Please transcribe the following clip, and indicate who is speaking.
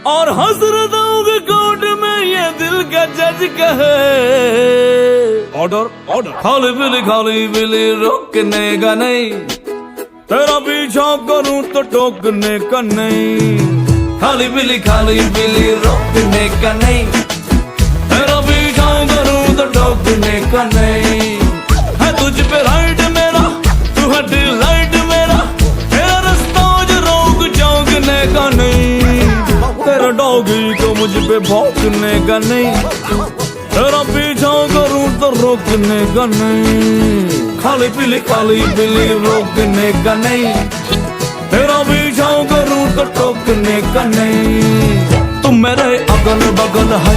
Speaker 1: और हसरतों के कोर्ट में ये दिल का जज कहे ऑर्डर ऑर्डर, खाली बिली रोकने का नहीं, तेरा पीछा करूं तो टोकने का नहीं। खाली बिली रोकने का नहीं, तेरा पीछा करूं तो टोकने का नहीं। है तुझ पे राइट मेरा, तू है डिलाइट मेरा, तेरा रास्ता जो रोक चौंकने का नहीं। तेरा डॉगी को मुझ पे भौंकने का नहीं, तेरा पीछा करूं तो रोकने का नहीं। खाली बिली रोकने का नहीं, तेरा पीछा करूं तो टोकने का नहीं। तुम मेरे अगल बगल है